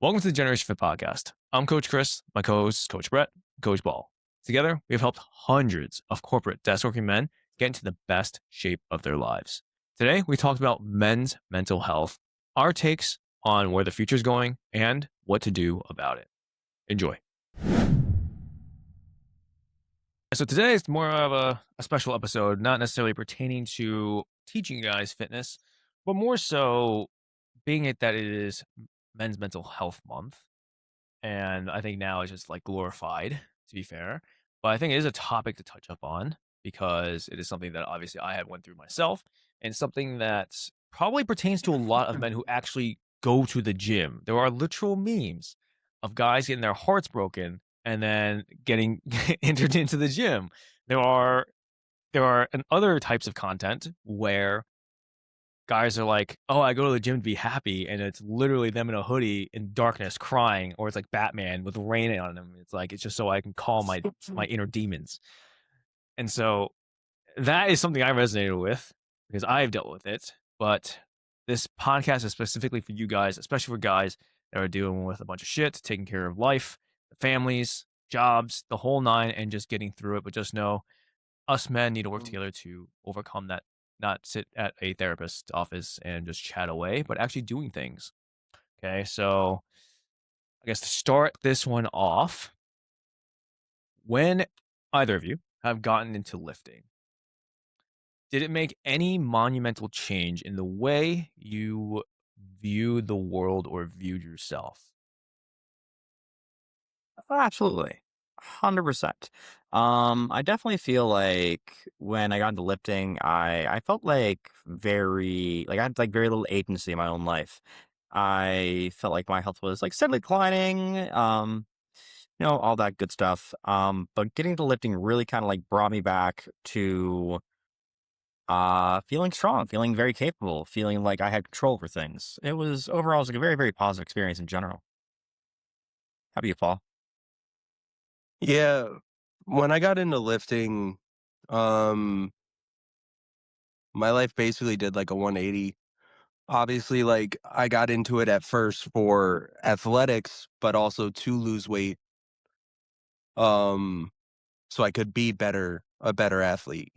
Welcome to the Generation Fit Podcast. I'm Coach Chris, my co-host is Coach Brett, Coach Ball. Together, we have helped hundreds of corporate desk-working men get into the best shape of their lives. Today, we talked about men's mental health, our takes on where the future is going, and what to do about it. Enjoy. So today is more of a special episode, not necessarily pertaining to teaching you guys fitness, but more so being it that it is Men's Mental Health Month. And I think now it's just like glorified, to be fair. But I think it is a topic to touch up on because it is something that obviously I have went through myself and something that probably pertains to a lot of men who actually go to the gym. There are literal memes of guys getting their hearts broken and then getting entered into the gym. There are other types of content where guys are like, "Oh, I go to the gym to be happy," and it's literally them in a hoodie in darkness crying, or it's like Batman with rain on him. It's like it's just so I can calm my inner demons. And so that is something I resonated with because I've dealt with it. But this podcast is specifically for you guys, especially for guys that are dealing with a bunch of shit, taking care of life, families, jobs, the whole nine, and just getting through it. But just know us men need to work together to overcome that, not sit at a therapist's office and just chat away, but actually doing things. Okay. So I guess to start this one off, when either of you have gotten into lifting, did it make any monumental change in the way you viewed the world or viewed yourself? Oh, absolutely. 100%. I definitely feel like when I got into lifting, I felt like I had like very little agency in my own life. I felt like my health was like steadily declining, all that good stuff. But getting into lifting really kind of like brought me back to feeling strong, feeling very capable, feeling like I had control over things. It was overall it was like a very, very positive experience in general. How about you, Paul? Yeah, when I got into lifting, um, my life basically did like a 180. Obviously, like I got into it at first for athletics, but also to lose weight, um, so I could be a better athlete,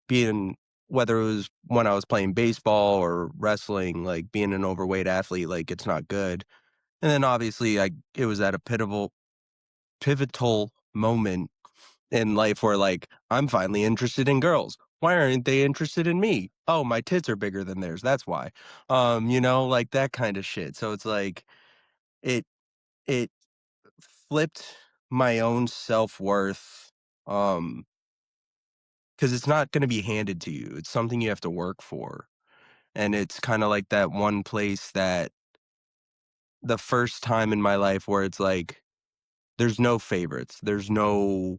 being whether it was when I was playing baseball or wrestling, like being an overweight athlete, like it's not good. And then obviously it was at a pivotal moment in life where like I'm finally interested in girls. Why aren't they interested in me? Oh, my tits are bigger than theirs. That's why. Like that kind of shit. So it's like it it flipped my own self-worth cuz it's not going to be handed to you. It's something you have to work for. And it's kind of like that one place that the first time in my life where it's like there's no favorites. There's no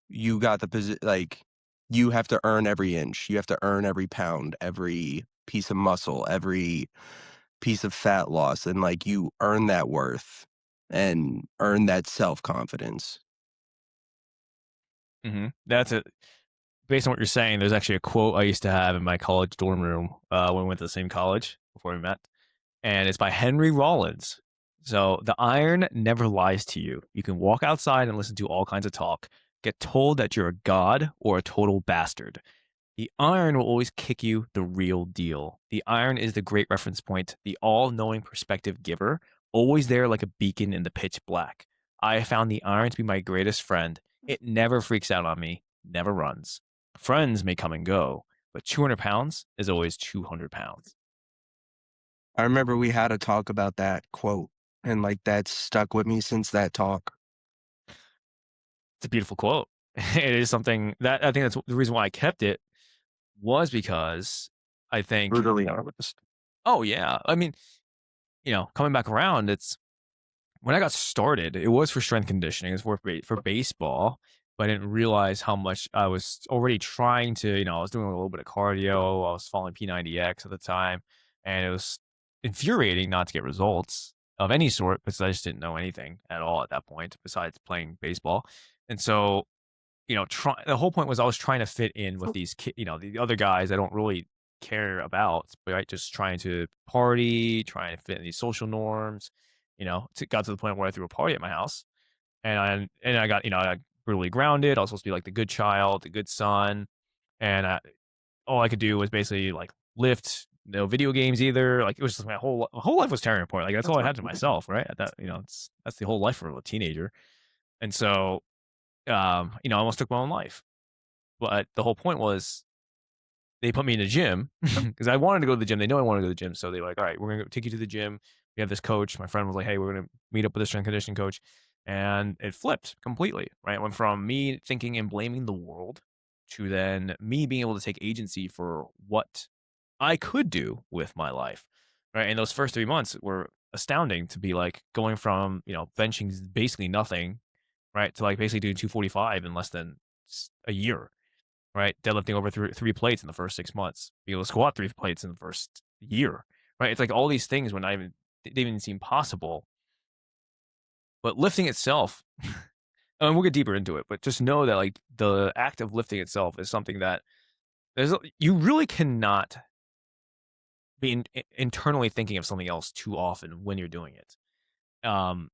you got the like, you have to earn every inch, you have to earn every pound, every piece of muscle, every piece of fat loss, and, like, you earn that worth and earn that self-confidence. That's it. Based on what you're saying, there's actually a quote I used to have in my college dorm room when we went to the same college before we met, and it's by Henry Rollins. So the iron never lies to you. You can walk outside and listen to all kinds of talk, get told that you're a god or a total bastard. The iron will always kick you the real deal. The iron is the great reference point, the all knowing perspective giver, always there like a beacon in the pitch black. I have found the iron to be my greatest friend. It never freaks out on me, never runs. Friends may come and go, but 200 pounds is always 200 pounds. I remember we had a talk about that quote, and, like, that's stuck with me since that talk. It's a beautiful quote. It is something that I think that's the reason why I kept it was because I think, Brutally honest. oh, yeah. I mean, coming back around, it's when I got started, it was for strength conditioning. It's for baseball, but I didn't realize how much I was already trying to. I was doing a little bit of cardio. I was following P90X at the time, and it was infuriating not to get results of any sort because I just didn't know anything at all at that point besides playing baseball. And so, the whole point was I was trying to fit in with these the other guys I don't really care about, right? Just trying to party, trying to fit in these social norms. It got to the point where I threw a party at my house, and I got I got brutally grounded. I was supposed to be like the good child, the good son, and all I could do was basically like lift. No video games either. Like it was just my whole life was tearing apart. Like that's all I had to myself, right? At that, that's the whole life for a teenager. And so, I almost took my own life. But the whole point was they put me in a gym because I wanted to go to the gym. They know I want to go to the gym. So they're like, all right, we're going to take you to the gym. We have this coach. My friend was like, hey, we're going to meet up with this strength conditioning coach. And it flipped completely, right? It went from me thinking and blaming the world to then me being able to take agency for what I could do with my life, right? And those first 3 months were astounding to be like going from, benching basically nothing, right? To like basically doing 245 in less than a year, right? Deadlifting over three plates in the first 6 months, being able to squat 3 plates in the first year, right? It's like all these things when they didn't even seem possible. But lifting itself, and we'll get deeper into it, but just know that like the act of lifting itself is something that you really cannot be internally thinking of something else too often when you're doing it. Um,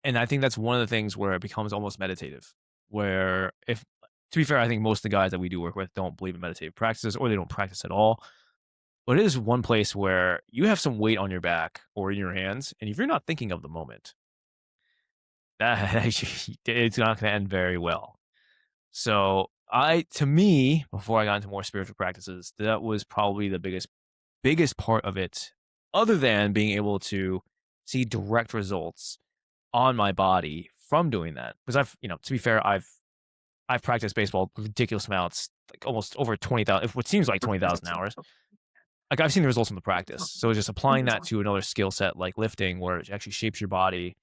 and I think that's one of the things where it becomes almost meditative. Where if to be fair, I think most of the guys that we do work with don't believe in meditative practices or they don't practice at all. But it is one place where you have some weight on your back or in your hands, and if you're not thinking of the moment, that it's not going to end very well. So to me, before I got into more spiritual practices, that was probably the biggest part of it, other than being able to see direct results on my body from doing that. Because to be fair, I've practiced baseball ridiculous amounts, like almost over 20,000, what seems like 20,000 hours. Like I've seen the results from the practice. So just applying that to another skill set like lifting, where it actually shapes your body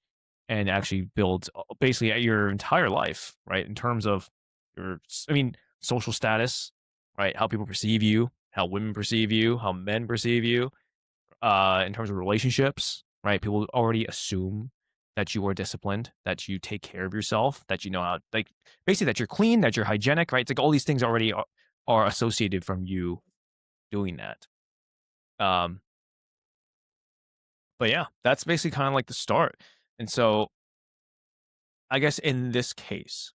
and actually builds basically your entire life, right? In terms of social status, right? How people perceive you, how women perceive you, how men perceive you, in terms of relationships, right? People already assume that you are disciplined, that you take care of yourself, that you know how, like, basically that you're clean, that you're hygienic, right? It's like all these things already are associated from you doing that. Um, but yeah, that's basically kind of like the start. And so I guess in this case,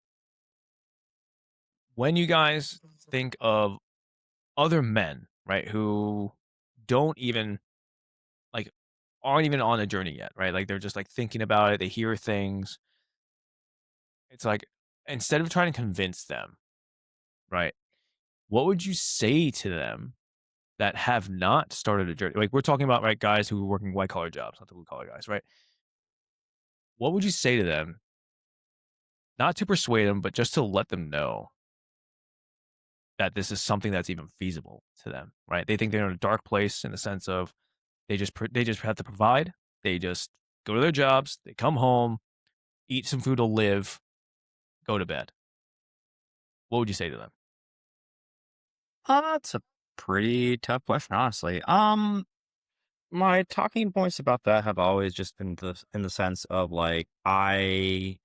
when you guys think of other men, right, who don't even like aren't even on a journey yet, right? Like they're just like thinking about it, they hear things. It's like instead of trying to convince them, right? What would you say to them that have not started a journey? Like we're talking about, right, guys who are working white collar jobs, not the blue collar guys, right? What would you say to them, not to persuade them, but just to let them know that this is something that's even feasible to them, right? They think they're in a dark place in the sense of they just have to provide. They just go to their jobs, they come home, eat some food to live, go to bed. What would you say to them? That's a pretty tough question, honestly. My talking points about that have always just been in the sense of like I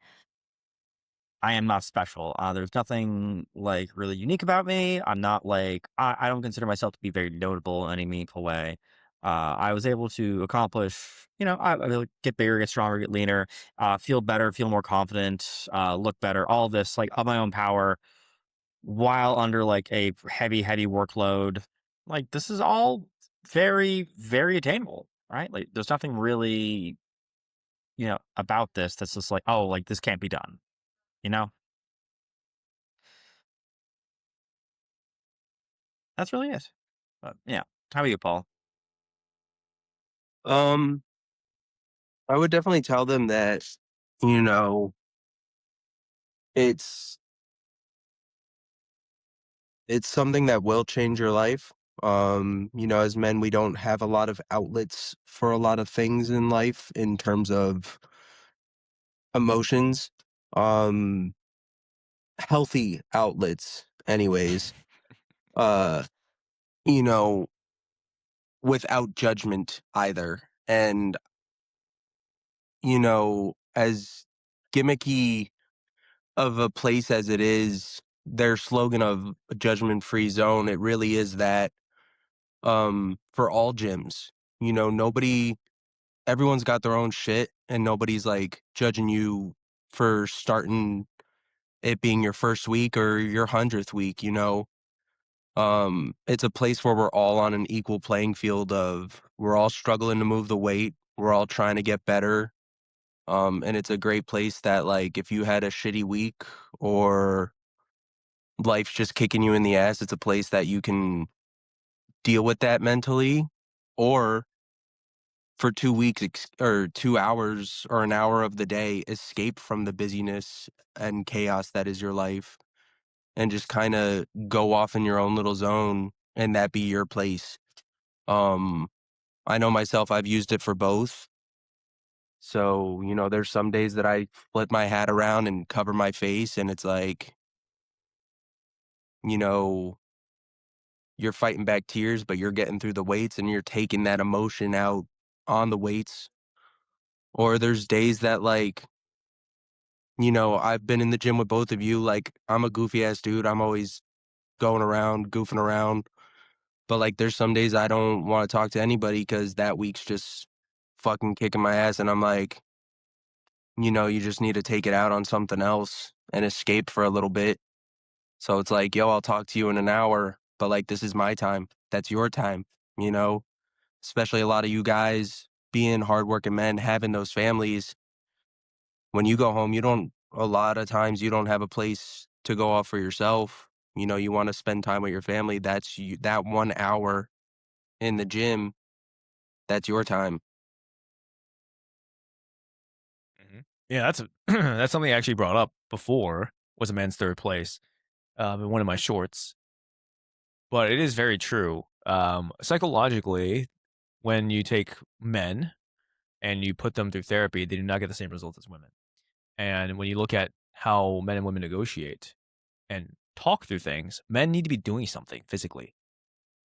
am not special. There's nothing like really unique about me. I'm not like I don't consider myself to be very notable in any meaningful way. I was able to accomplish, I get bigger, get stronger, get leaner, feel better, feel more confident, look better. All this like of my own power, while under like a heavy, heavy workload. Like this is all very, very attainable, right? Like there's nothing really, about this that's just like, oh, like this can't be done, you know? That's really it. But yeah. How about you, Paul? Um, I would definitely tell them that, you know, it's it's something that will change your life. As men, we don't have a lot of outlets for a lot of things in life in terms of emotions. Um, Healthy outlets, anyways. Uh, you know, without judgment either. And, as gimmicky of a place as it is, their slogan of a judgment free zone, it really is that. for all gyms. You know, everyone's got their own shit, and nobody's like judging you for starting it being your first week or your 100th week, you know. It's a place where we're all on an equal playing field of we're all struggling to move the weight, we're all trying to get better. And it's a great place that like if you had a shitty week or life's just kicking you in the ass, it's a place that you can deal with that mentally, or for 2 weeks or 2 hours or an hour of the day, escape from the busyness and chaos that is your life and just kind of go off in your own little zone and that be your place. Um, I know myself, I've used it for both. So, you know, there's some days that I flip my hat around and cover my face, and it's like, you know, you're fighting back tears, but you're getting through the weights and you're taking that emotion out on the weights. Or there's days that, like, you know, I've been in the gym with both of you. Like, I'm a goofy ass dude. I'm always going around, goofing around. But, like, there's some days I don't want to talk to anybody because that week's just fucking kicking my ass. And I'm like, you know, you just need to take it out on something else and escape for a little bit. So it's like, yo, I'll talk to you in an hour, but like, this is my time. That's your time, you know? Especially a lot of you guys being hardworking men, having those families. When you go home, a lot of times you don't have a place to go off for yourself. You know, you want to spend time with your family. That 1 hour in the gym, that's your time. Mhm. Yeah, that's that's something I actually brought up before, was a men's third place, in one of my shorts. But it is very true. Psychologically, when you take men and you put them through therapy, they do not get the same results as women. And when you look at how men and women negotiate and talk through things, men need to be doing something physically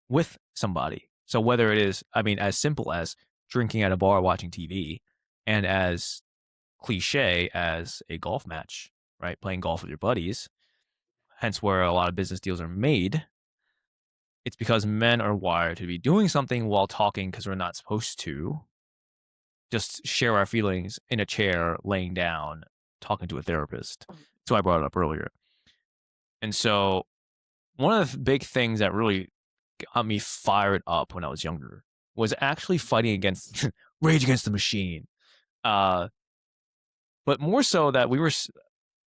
with somebody. So whether it is, I mean, as simple as drinking at a bar watching TV, and as cliche as a golf match, right? Playing golf with your buddies, hence where a lot of business deals are made. It's because men are wired to be doing something while talking because we're not supposed to just share our feelings in a chair, laying down, talking to a therapist. So I brought it up earlier. And so one of the big things that really got me fired up when I was younger was actually fighting against Rage Against the Machine. Uh, but more so that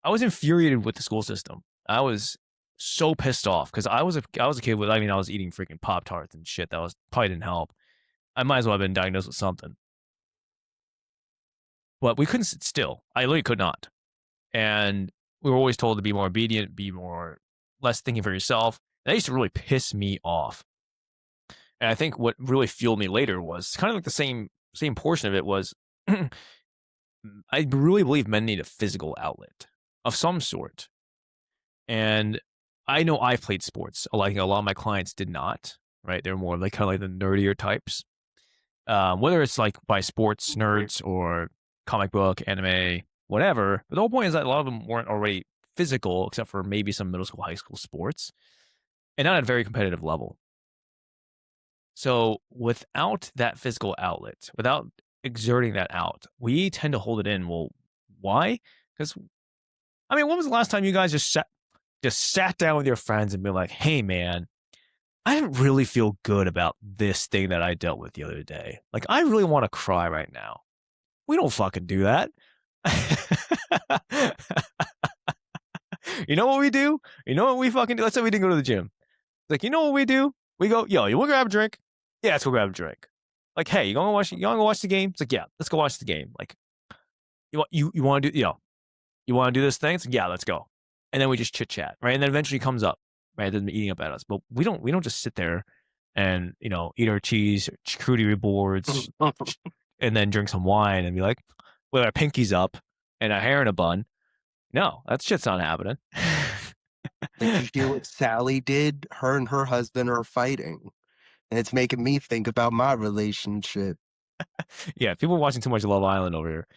I was infuriated with the school system. I was so pissed off because I was a kid with, I mean, I was eating freaking Pop Tarts and shit that was probably didn't help. I might as well have been diagnosed with something. But we couldn't sit still. I literally could not. And we were always told to be more obedient, be more less thinking for yourself. And that used to really piss me off. And I think what really fueled me later was kind of like the same portion of it was I really believe men need a physical outlet of some sort. And I know I've played sports. Like a lot of my clients did not, right? They're more like kind of like the nerdier types. Whether it's like by sports nerds or comic book, anime, whatever. But the whole point is that a lot of them weren't already physical, except for maybe some middle school, high school sports, and not at a very competitive level. So without that physical outlet, without exerting that out, we tend to hold it in. Well, why? Because I mean, when was the last time you guys just sat down with your friends and be like, "Hey, man, I didn't really feel good about this thing that I dealt with the other day. Like, I really want to cry right now." We don't fucking do that. You know what we do? You know what we fucking do? Let's say we didn't go to the gym. Like, you know what we do? We go, yo, you want to grab a drink? Yeah, let's go grab a drink. Like, hey, you want to go watch the game? It's like, yeah, let's go watch the game. Like, you want to do, you want to do this thing? It's like, yeah, let's go. And then we just chit chat, right? And then eventually comes up, right? It doesn't eating up at us, but we don't just sit there and eat our cheese, charcuterie boards, and then drink some wine and be like, with our pinkies up and our hair in a bun. No, that shit's not happening. Like, you hear what Sally did? Her and her husband are fighting. And it's making me think about my relationship. Yeah, people are watching too much Love Island over here.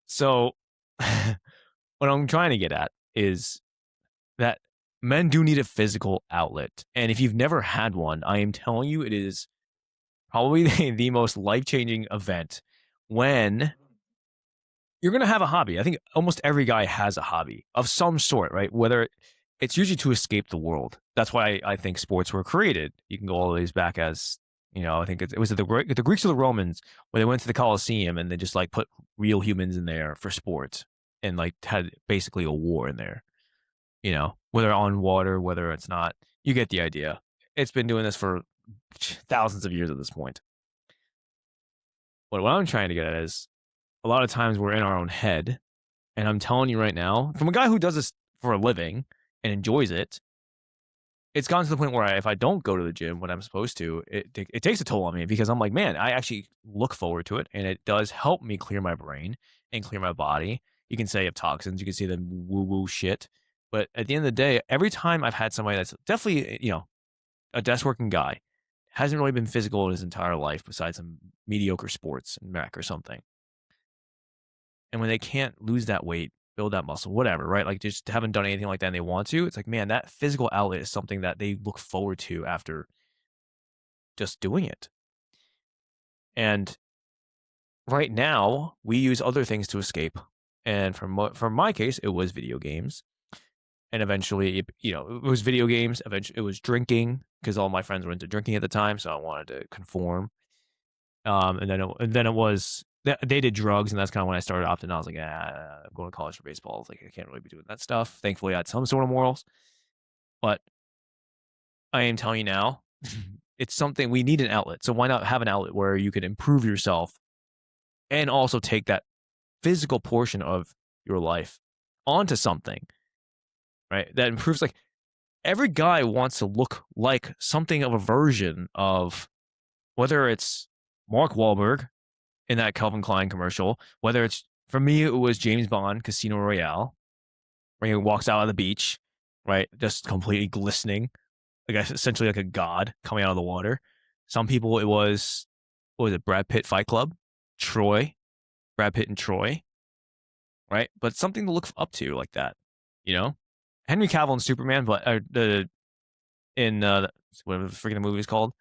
So, what I'm trying to get at is that men do need a physical outlet. And if you've never had one, I am telling you, it is probably the most life-changing event when you're going to have a hobby. I think almost every guy has a hobby of some sort, right? Whether it's usually to escape the world. That's why I think sports were created. You can go all the ways back as, I think it was the Greeks or the Romans where they went to the Colosseum and they just like put real humans in there for sports and like had basically a war in there, whether on water, whether it's not. You get the idea. It's been doing this for thousands of years at this point. But what I'm trying to get at is a lot of times we're in our own head. And I'm telling you right now, from a guy who does this for a living and enjoys it, it's gotten to the point where if I don't go to the gym when I'm supposed to, it takes a toll on me because I'm like, man, I actually look forward to it. And it does help me clear my brain and clear my body. You can say you have toxins, you can say the woo-woo shit. But at the end of the day, every time I've had somebody that's definitely, a desk working guy, hasn't really been physical in his entire life besides some mediocre sports and rec or something. And when they can't lose that weight, build that muscle, whatever, right? Like just haven't done anything like that and they want to, it's like, man, that physical outlet is something that they look forward to after just doing it. And right now, we use other things to escape. And for my case, it was video games. And eventually, it was video games. Eventually, it was drinking because all my friends were into drinking at the time. So I wanted to conform. And then it was they did drugs, and that's kind of when I started opting. I was like, I'm going to college for baseball. I was like, I can't really be doing that stuff. Thankfully, I had some sort of morals, but I am telling you now, it's something we need an outlet. So why not have an outlet where you can improve yourself and also take that physical portion of your life onto something, right? That improves. Like every guy wants to look like something of a version of whether it's Mark Wahlberg in that Calvin Klein commercial, whether it's, for me, it was James Bond, Casino Royale, where he walks out on the beach, right? Just completely glistening, like essentially like a god coming out of the water. Some people, it was, what was it, Brad Pitt Fight Club, Brad Pitt and Troy, right? But something to look up to like that, Henry Cavill and Superman, but whatever the freaking movie is called,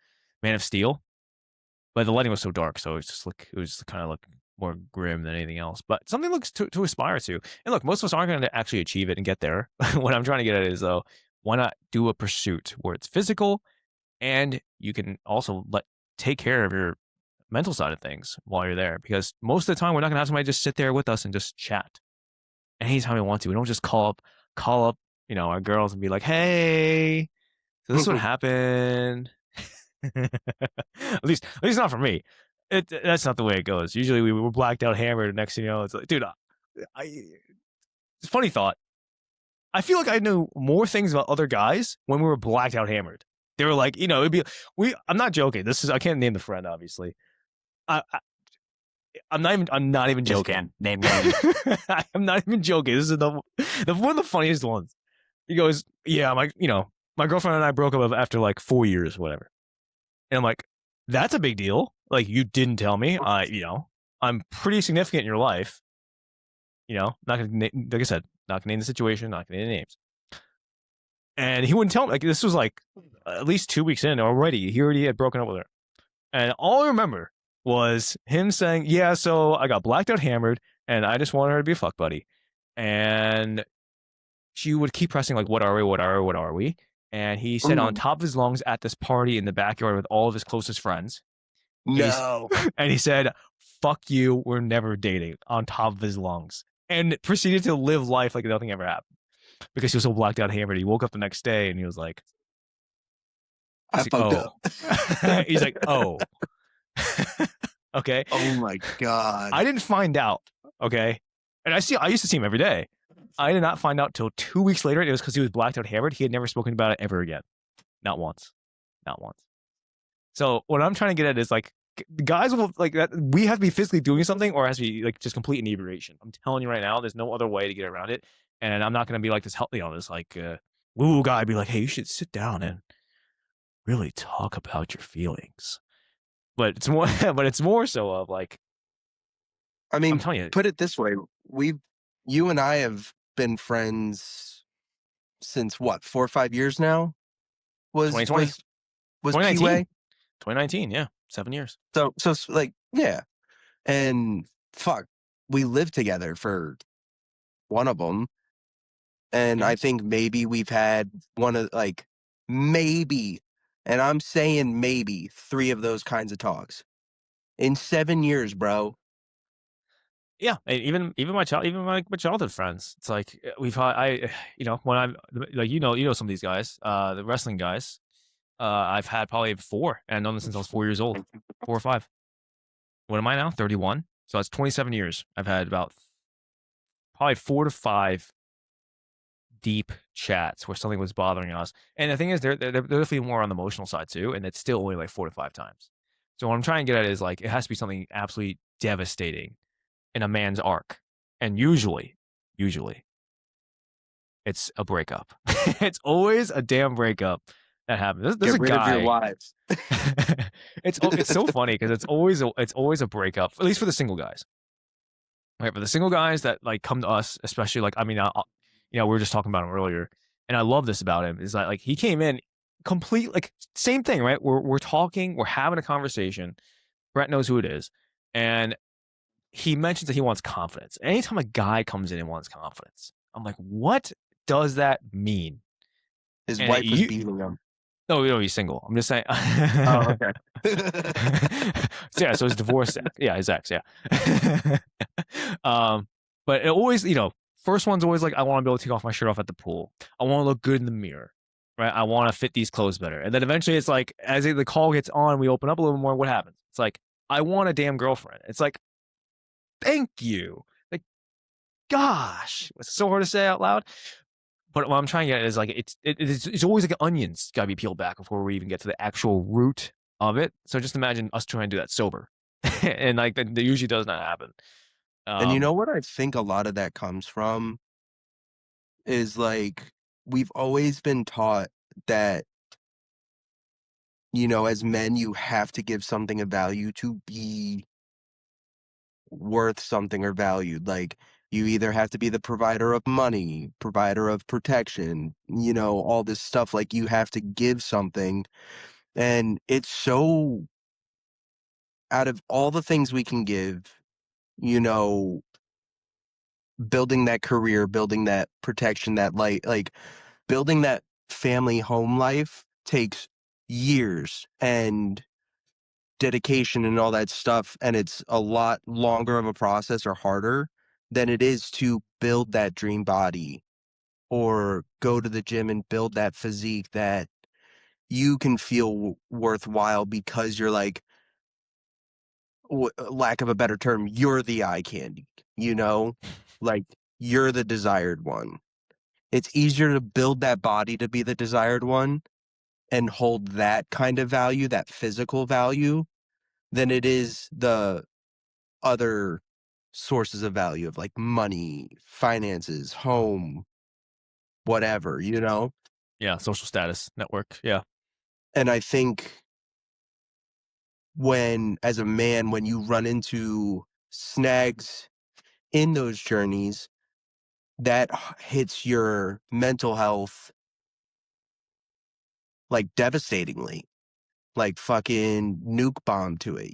Man of Steel. But the lighting was so dark, so it was just kind of like more grim than anything else. But something looks to aspire to. And look, most of us aren't going to actually achieve it and get there. What I'm trying to get at is though, why not do a pursuit where it's physical, and you can also take care of your mental side of things while you're there? Because most of the time, we're not going to have somebody just sit there with us and just chat anytime we want to. We don't just call up, our girls and be like, "Hey, so this is what happened." at least not for me. That's not the way it goes. Usually we were blacked out, hammered. Next thing you know, it's like, dude, it's a funny thought. I feel like I knew more things about other guys when we were blacked out, hammered. They were like, it'd be I'm not joking. I can't name the friend, obviously. I'm not even joking. Name names. I'm not even joking. This is one of the funniest ones. He goes, yeah, my girlfriend and I broke up after like 4 years, whatever. And I'm like, that's a big deal. Like, you didn't tell me. I'm pretty significant in your life. Not gonna, like I said, not gonna name the situation, not gonna name the names. And he wouldn't tell me. Like, this was like at least 2 weeks in already. He already had broken up with her. And all I remember was him saying, yeah, so I got blacked out, hammered, and I just wanted her to be a fuck buddy. And she would keep pressing, like, what are we? And he said on top of his lungs at this party in the backyard with all of his closest friends. No. And he said, fuck you, we're never dating, on top of his lungs. And proceeded to live life like nothing ever happened. Because he was so blacked out, hammered. He woke up the next day and he was like, I fucked up. He's like, oh. Okay. Oh my God. I didn't find out. Okay. And I used to see him every day. I did not find out till 2 weeks later. It was because he was blacked out, hammered. He had never spoken about it ever again. Not once. So what I'm trying to get at is like, guys will like that. We have to be physically doing something, or it has to be like just complete inebriation. I'm telling you right now, there's no other way to get around it. And I'm not going to be like this healthy on this like woo guy. Be like, hey, you should sit down and really talk about your feelings. But it's more, so of like, I mean, I'm telling you, put it this way: you and I have been friends since what, 4 or 5 years now? Was 2020. was 2019. P-Way? 2019, yeah. 7 years. Like, yeah, and fuck, we lived together for one of them, and Mhm. I think maybe we've had one of like, maybe, and I'm saying maybe 3 of those kinds of talks in 7 years, bro. Yeah, and even my childhood friends, it's like, we've had when I'm like, some of these guys, the wrestling guys, I've had probably 4, and I've known them since I was 4 years old, 4 or 5. What am I now? 31? So that's 27 years. I've had about probably 4 to 5 deep chats where something was bothering us. And the thing is, they're definitely more on the emotional side too, and it's still only like 4 to 5 times. So what I'm trying to get at is like it has to be something absolutely devastating in a man's arc, and usually, it's a breakup. It's always a damn breakup that happens. There's Get a rid of your guy. wives. It's so funny because it's always a breakup, at least for the single guys. Right, for the single guys that like come to us, especially like I mean, we were just talking about him earlier, and I love this about him is that like he came in complete like same thing, right? We're talking, we're having a conversation. Brett knows who it is, and he mentions that he wants confidence. Anytime a guy comes in and wants confidence, I'm like, what does that mean? His And wife was you, beating him. no, he's single. I'm just saying. Oh, okay. So, yeah, so his divorce, yeah, his ex, yeah. um, but it always, first one's always like, I want to be able to take off my shirt off at the pool. I want to look good in the mirror, right? I want to fit these clothes better. And then eventually, it's like, as the call gets on, we open up a little more. What happens? It's like, I want a damn girlfriend. It's like, thank you. Like, gosh, it's so hard to say out loud. But what I'm trying to get at is like it's always like onions got to be peeled back before we even get to the actual root of it. So just imagine us trying to do that sober, and like that usually does not happen. And you Um, know what I think a lot of that comes from is like we've always been taught that, as men, you have to give something of value to be worth something or valued. Like you either have to be the provider of money, provider of protection, all this stuff. Like you have to give something. And it's so out of all the things we can give, you know, building that career, building that protection, that light, like building that family home life takes years and dedication and all that stuff. And it's a lot longer of a process or harder than it is to build that dream body or go to the gym and build that physique that you can feel worthwhile because you're like, lack of a better term, you're the eye candy, like you're the desired one. It's easier to build that body to be the desired one and hold that kind of value, that physical value, than it is the other sources of value of like money, finances, home, whatever. yeah, social status network. Yeah, And I think as a man, when you run into snags in those journeys, that hits your mental health like devastatingly, like fucking nuke bomb to it.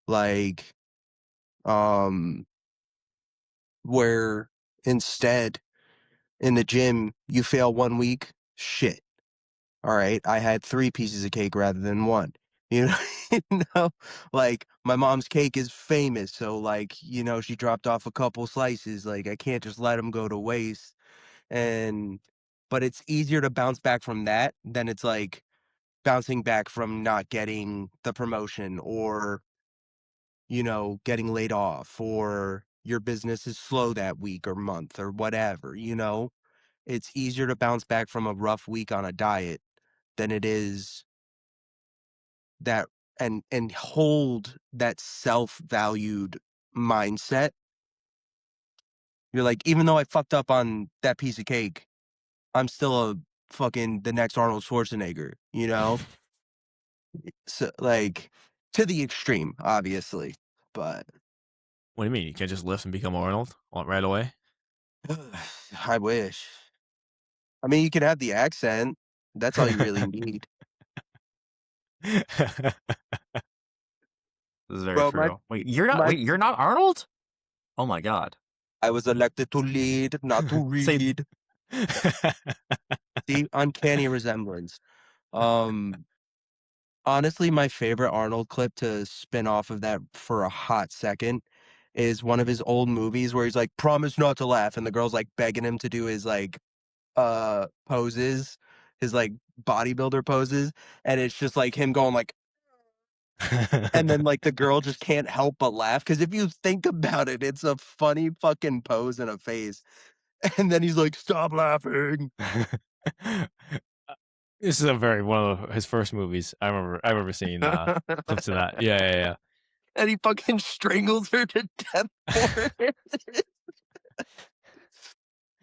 Like, um, where instead in the gym, you fail one week, shit. All right, I had 3 pieces of cake rather than 1. You know, you know, like my mom's cake is famous, so like, she dropped off a couple slices, like I can't just let them go to waste. And but it's easier to bounce back from that than it's like bouncing back from not getting the promotion or, getting laid off or your business is slow that week or month or whatever. It's easier to bounce back from a rough week on a diet than it is that and hold that self-valued mindset. You're like, even though I fucked up on that piece of cake, I'm still a fucking the next Arnold Schwarzenegger. So like to the extreme, obviously. But what do you mean? You can't just lift and become Arnold right away? I wish. I mean, you can have the accent. That's all you really need. This is very Bro, my true. Wait, you're not. my Wait, you're not Arnold? Oh my god. I was elected to lead, not to Say. read. See, uncanny resemblance. Um, Honestly, my favorite Arnold clip to spin off of that for a hot second is one of his old movies where he's like, "Promise not to laugh," and the girl's like begging him to do his like poses, his like bodybuilder poses, and it's just like him going like, and then like the girl just can't help but laugh because if you think about it, it's a funny fucking pose and a face, and then he's like, "Stop laughing," This is a very one of his first movies. I remember seeing clips of that. Yeah, yeah, yeah. and he fucking strangles her to death for it.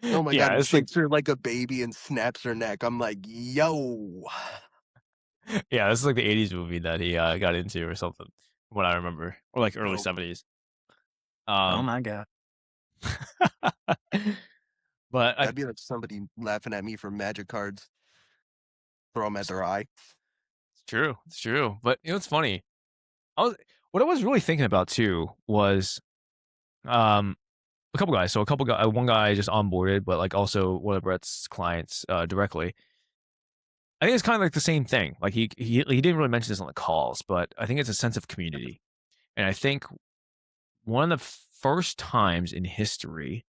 Oh my god, Yeah, and it's like shakes her like a baby and snaps her neck. I'm like, yo. yeah, this is like the '80s movie that he got into or something. From what I remember, or like early Yo. '70s. Oh Um, my god. but I That'd be like somebody laughing at me for magic cards. Throw them at their eye. It's true. It's true. But you know, it's funny. I was what I was really thinking about too was um a couple guys. So a couple guy, one guy just onboarded, but like also one of Brett's clients directly. I think it's kind of like the same thing. Like he didn't really mention this on the calls, but I think it's a sense of community. And I think one of the first times in history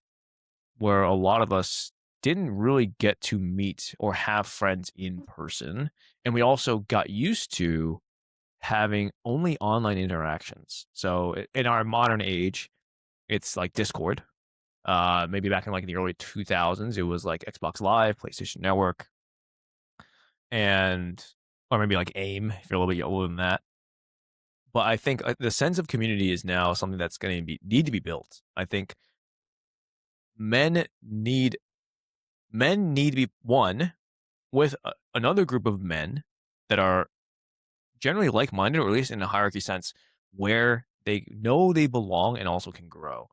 where a lot of us didn't really get to meet or have friends in person, and we also got used to having only online interactions. So in our modern age, it's like Discord. Maybe back in like the early 2000s, it was like Xbox Live, PlayStation Network, and or maybe like AIM if you're a little bit older than that. But I think the sense of community is now something that's going to need to be built. I think men need men need to be one with another group of men that are generally like-minded, or at least in a hierarchy sense, where they know they belong and also can grow.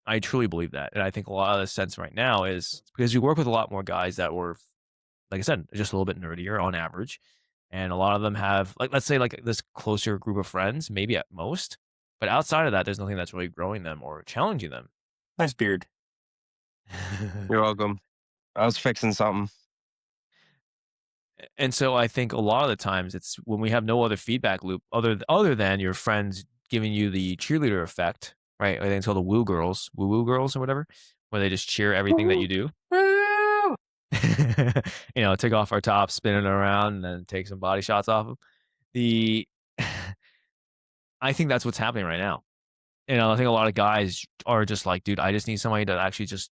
I truly believe that, and I think a lot of the sense right now is because you work with a lot more guys that were, like I said, just a little bit nerdier on average, and a lot of them have, like, let's say, like this closer group of friends, maybe at most, but outside of that, there's nothing that's really growing them or challenging them. Nice beard. You're welcome. I was fixing something. And so I think a lot of the times it's when we have no other feedback loop other than your friends giving you the cheerleader effect, right? I think it's called the woo woo girls or whatever, where they just cheer everything that you do. Woo! Take off our tops, spin it around, and then take some body shots off them. The I think that's what's happening right now. I think a lot of guys are just like, dude, I just need somebody to actually just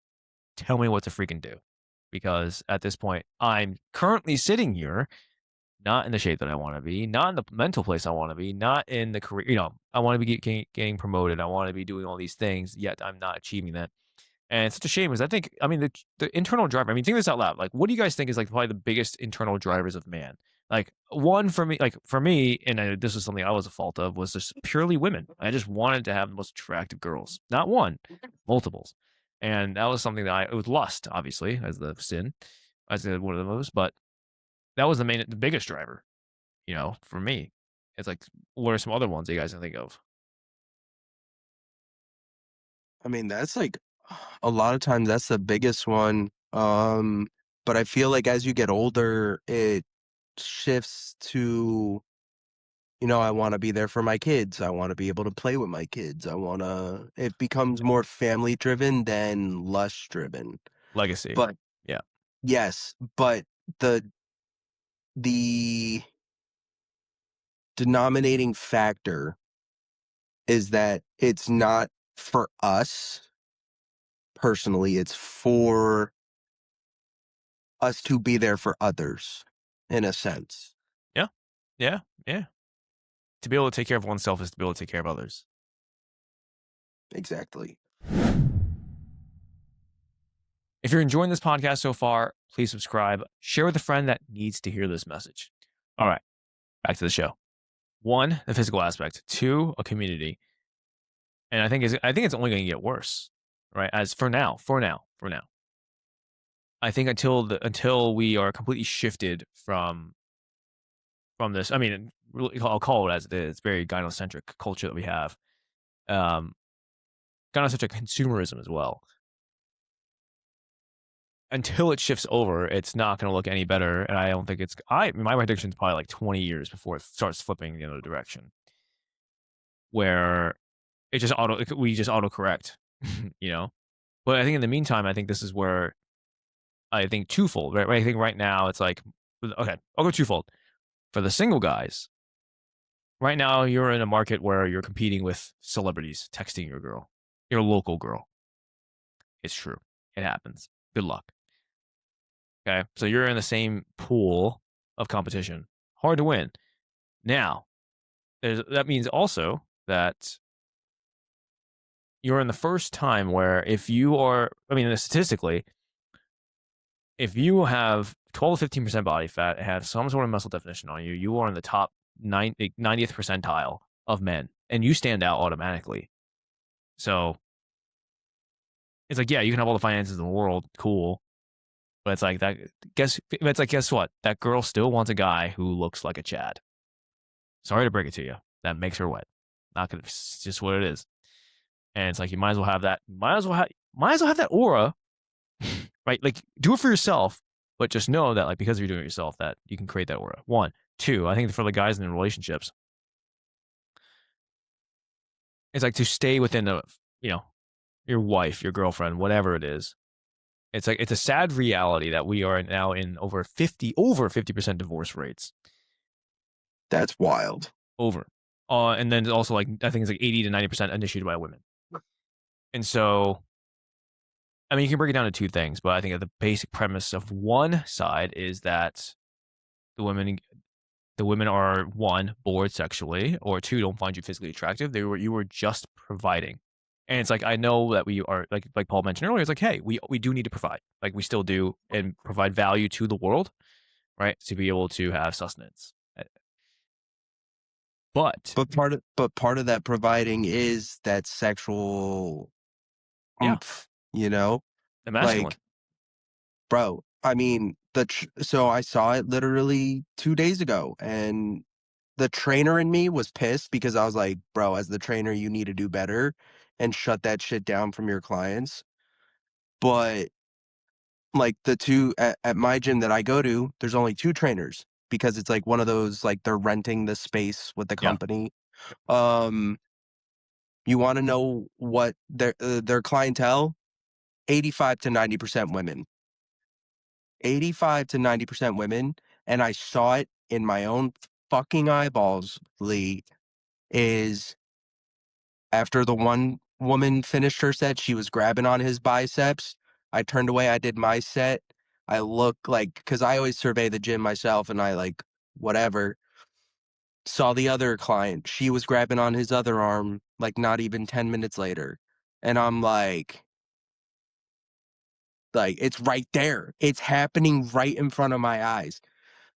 tell me what to freaking do. Because at this point, I'm currently sitting here not in the shape that I want to be, not in the mental place I want to be, not in the career. I want to be getting promoted. I want to be doing all these things, yet I'm not achieving that. And it's such a shame because I think, I mean, the internal driver, I mean, think this out loud. Like, what do you guys think is like probably the biggest internal drivers of man? Like, one for me, and this is something I was a fault of, was just purely women. I just wanted to have the most attractive girls, not one, multiples. And that was something it was lust, obviously, as the sin, as one of those, but that was the biggest driver, for me. It's like, what are some other ones that you guys can think of? I mean, that's like a lot of times that's the biggest one. But I feel like as you get older, it shifts to, I want to be there for my kids. I want to be able to play with my kids. It becomes more family driven than lust driven. Legacy. But Yeah. yes, but the the denominating factor is that it's not for us personally, it's for us to be there for others in a sense. Yeah. Yeah. Yeah. To be able to take care of oneself is to be able to take care of others. Exactly. If you're enjoying this podcast so far, please subscribe, share with a friend that needs to hear this message. All right, back to the show. One, the physical aspect. Two, a community. And I think it's only going to get worse, right? As for now. I think until we are completely shifted from this. I mean, really, I'll call it as it is. It's very gynocentric culture that we have. Um, Gynocentric consumerism as well. Until it shifts over, it's not going to look any better, and I don't think it's. My prediction is probably like 20 years before it starts flipping the other direction, where we just auto correct, you know. But I think in the meantime, I think this is where I think twofold, right? I think right now it's like, okay, I'll go twofold for the single guys. Right now, you're in a market where you're competing with celebrities texting your girl, your local girl. It's true, it happens. Good luck. Okay, so you're in the same pool of competition. Hard to win. Now, that means also that you're in the first time where if you are, I mean, statistically, if you have 12 to 15% body fat, have some sort of muscle definition on you, you are in the top 90th percentile of men, and you stand out automatically. So it's like, yeah, you can have all the finances in the world, cool. But it's like that. Guess what? That girl still wants a guy who looks like a Chad. Sorry to break it to you. That makes her wet. Not gonna. It's just what it is. And it's like you might as well have that. Might as well have that aura, right? Like do it for yourself, but just know that like because you're doing it yourself, that you can create that aura. One, two. I think for the guys in the relationships, it's like to stay within you know, your wife, your girlfriend, whatever it is. It's like it's a sad reality that we are now in over 50% divorce rates. That's wild. Over. And then also like I think it's like 80 to 90% initiated by women. And so I mean you can break it down to two things, but I think the basic premise of one side is that the women are one, bored sexually, or two, don't find you physically attractive. You were just providing. And it's like I know that we are like Paul mentioned earlier, it's like, hey, we do need to provide. Like we still do and provide value to the world, right? To be able to have sustenance. But But part of that providing is that sexual yeah, oomph, you know? the masculine. Like, bro, I mean, so I saw it literally 2 days ago, and the trainer in me was pissed because I was like, "Bro, as the trainer, you need to do better and shut that shit down from your clients." But, like, the 2 at my gym that I go to, there's only 2 trainers because it's, like, one of those, like, they're renting the space with the Yeah. company. Um, you wanna know what their clientele? 85 to 90% women. 85 to 90% women, and I saw it in my own fucking eyeballs, Lee, is after the one woman finished her set, she was grabbing on his biceps. I turned away, I did my set. I look like, because I always survey the gym myself and I like whatever. Saw the other client. She was grabbing on his other arm like not even 10 minutes later. And I'm like, it's right there. It's happening right in front of my eyes.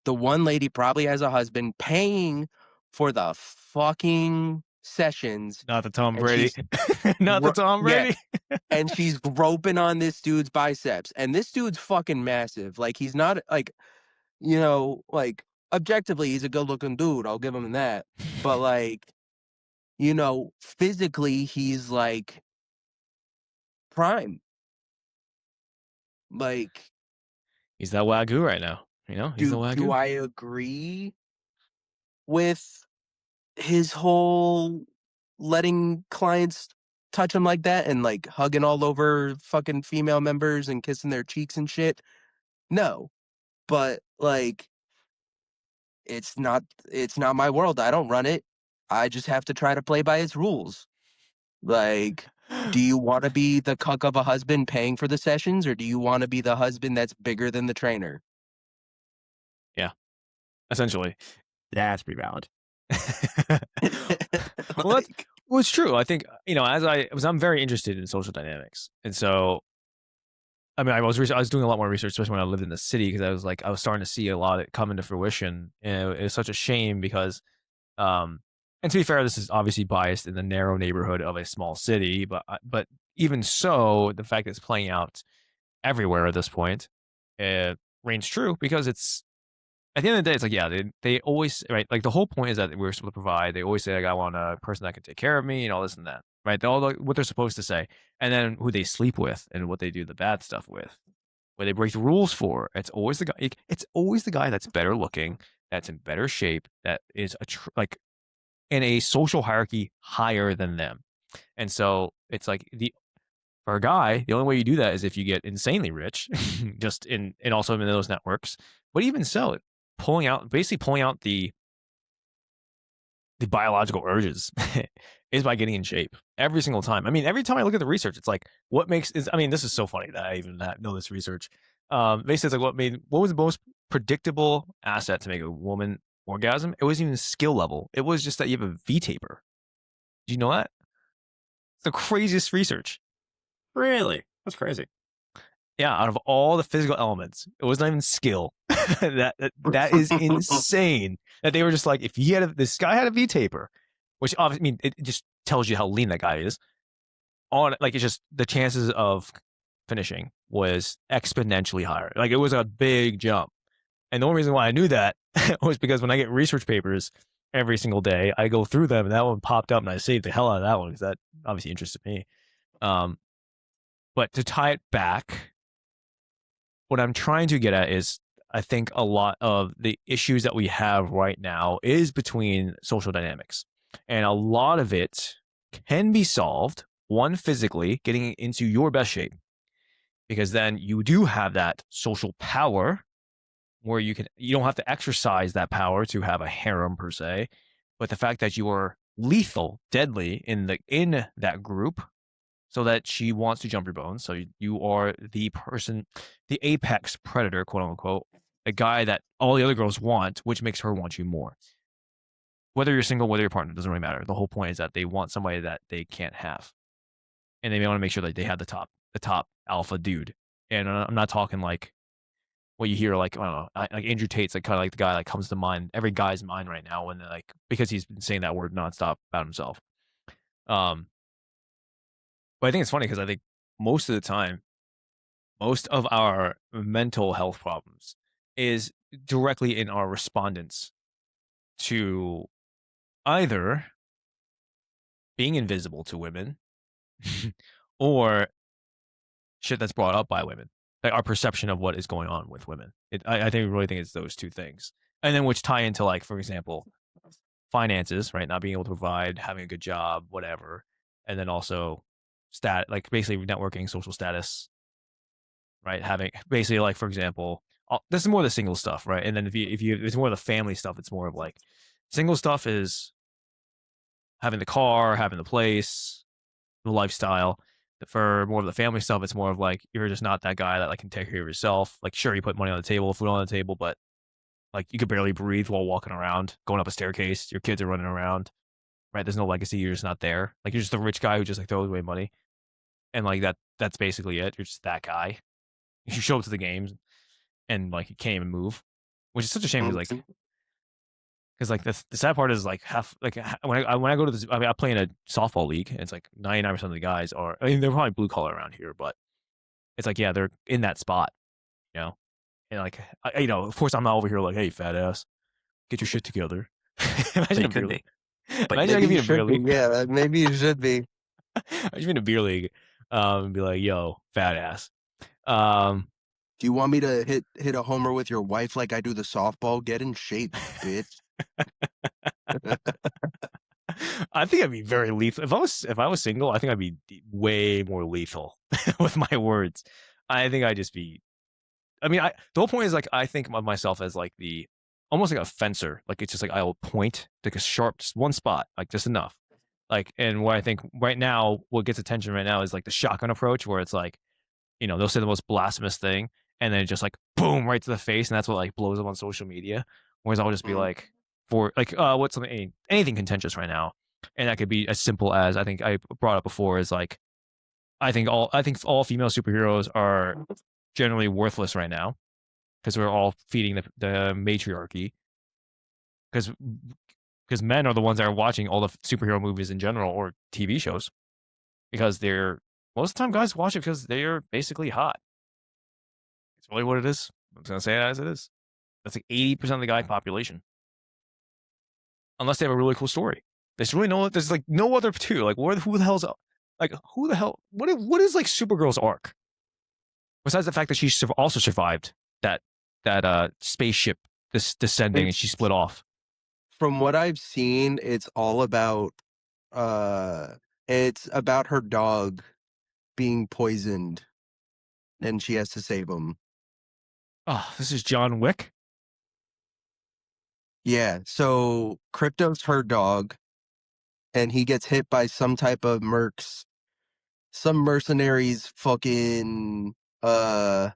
The one lady probably has a husband paying for the fucking sessions, Not the Tom and Brady. she's Not the Tom yeah, Brady. and she's groping on this dude's biceps, and this dude's fucking massive. Like he's not like, like objectively he's a good-looking dude, I'll give him that. But like, physically he's like prime. Like, He's that Wagyu right now. He's the do Wagyu. I agree with his whole letting clients touch him like that and like hugging all over fucking female members and kissing their cheeks and shit? No. But like it's not my world. I don't run it. I just have to try to play by its rules. Like, do you want to be the cuck of a husband paying for the sessions, or do you want to be the husband that's bigger than the trainer? Yeah, essentially. That's pretty valid. Well, Like, it's true. I think I'm very interested in social dynamics, and so I mean, I was doing a lot more research, especially when I lived in the city, because I was starting to see a lot of it come into fruition, and it was such a shame because, and to be fair, this is obviously biased in the narrow neighborhood of a small city, but even so, the fact that it's playing out everywhere at this point, reigns true because at the end of the day, it's like, yeah, they always right, like, the whole point is that we're supposed to provide. They always say, like, "I want a person that can take care of me," and all this and that, right? All the what they're supposed to say, and then who they sleep with and what they do the bad stuff with, what they break the rules for. It's always the guy that's better looking, that's in better shape, that is like, in a social hierarchy higher than them. And so, it's like for a guy, the only way you do that is if you get insanely rich, just and also in those networks. But even so, basically pulling out the biological urges is by getting in shape every single time. I mean, every time I look at the research, it's like what makes is. I mean, this is so funny that I even know this research. Basically, it's like what was the most predictable asset to make a woman orgasm? It wasn't even skill level. It was just that you have a V taper. Do you know that? It's the craziest research. Really? That's crazy. Yeah, out of all the physical elements, it was not even skill. That is insane. That they were just like, if this guy had a V taper, which obviously, I mean, it just tells you how lean that guy is. It's just the chances of finishing was exponentially higher. Like, it was a big jump. And the only reason why I knew that was because when I get research papers every single day, I go through them, and that one popped up, and I saved the hell out of that one because that obviously interested me. But to tie it back, what I'm trying to get at is I think a lot of the issues that we have right now is between social dynamics. And a lot of it can be solved, one, physically, getting into your best shape, because then you do have that social power where you don't have to exercise that power to have a harem per se, but the fact that you are lethal, deadly in that group, so that she wants to jump your bones. So you are the person, the apex predator, quote unquote, the guy that all the other girls want, which makes her want you more. Whether you're single, whether you're partner, doesn't really matter. The whole point is that they want somebody that they can't have, and they want to make sure that they have the top alpha dude. And I'm not talking like what you hear, like, I don't know, like Andrew Tate's like kind of like the guy that comes to mind, every guy's mind right now when they're like, because he's been saying that word nonstop about himself. Um, but I think it's funny because I think most of the time, most of our mental health problems is directly in our respondents to either being invisible to women or shit that's brought up by women, like our perception of what is going on with women. I think really think it's those two things, and then which tie into, like, for example, finances, right? Not being able to provide, having a good job, whatever, and then also like basically networking, social status, right? Having basically, like, for example, this is more the single stuff, right? And then if you it's more the family stuff, it's more of like single stuff is having the car, having the place, the lifestyle. For more of the family stuff, it's more of like you're just not that guy that, like, can take care of yourself. Like, sure, you put money on the table, food on the table, but like you could barely breathe while walking around, going up a staircase. Your kids are running around, right? There's no legacy. You're just not there. Like, you're just a rich guy who just, like, throws away money, and like that's basically it. You're just that guy. You show up to the games and, like, you can't even move, which is such a shame because like the sad part is, like, half, like, when I go to this, I mean, I play in a softball league, and it's like 99% of the guys are. I mean, they're probably blue collar around here, but it's like, yeah, they're in that spot, you know. And like, of course, I'm not over here like, hey, fat ass, get your shit together. Imagine But a you beer could league. be. Imagine I Maybe could be you in a beer should be. league. Yeah, maybe you should be. I should be in a beer league, and be like, yo, fat ass. Um, Do you want me to hit a homer with your wife like I do the softball? Get in shape, bitch. I think I'd be very lethal. If I was single, I think I'd be way more lethal with my words. I think I'd just be. I mean, the whole point is, like, I think of myself as like almost like a fencer. Like, it's just like I will point like a sharp, just one spot, like just enough. Like, and what I think right now, what gets attention right now is like the shotgun approach, where it's like, they'll say the most blasphemous thing, and then just like boom right to the face, and that's what, like, blows up on social media. Whereas I'll just be like, for like, what's something, anything contentious right now, and that could be as simple as, I think I brought up before, is like, I think all female superheroes are generally worthless right now because we're all feeding the matriarchy, because men are the ones that are watching all the superhero movies in general, or TV shows, because they're most of the time guys watch it because they are basically hot. It's really what it is. I'm just gonna say it as it is. That's like 80% of the guy population, unless they have a really cool story. There's really no. There's like no other two. Like, who the hell's like who the hell? What is like Supergirl's arc besides the fact that she also survived that spaceship descending and she It's split off. from what I've seen, uh it's about her dog being poisoned and she has to save him. Oh, this is John Wick. Yeah, so Crypto's her dog and he gets hit by some type of some mercenaries fucking uh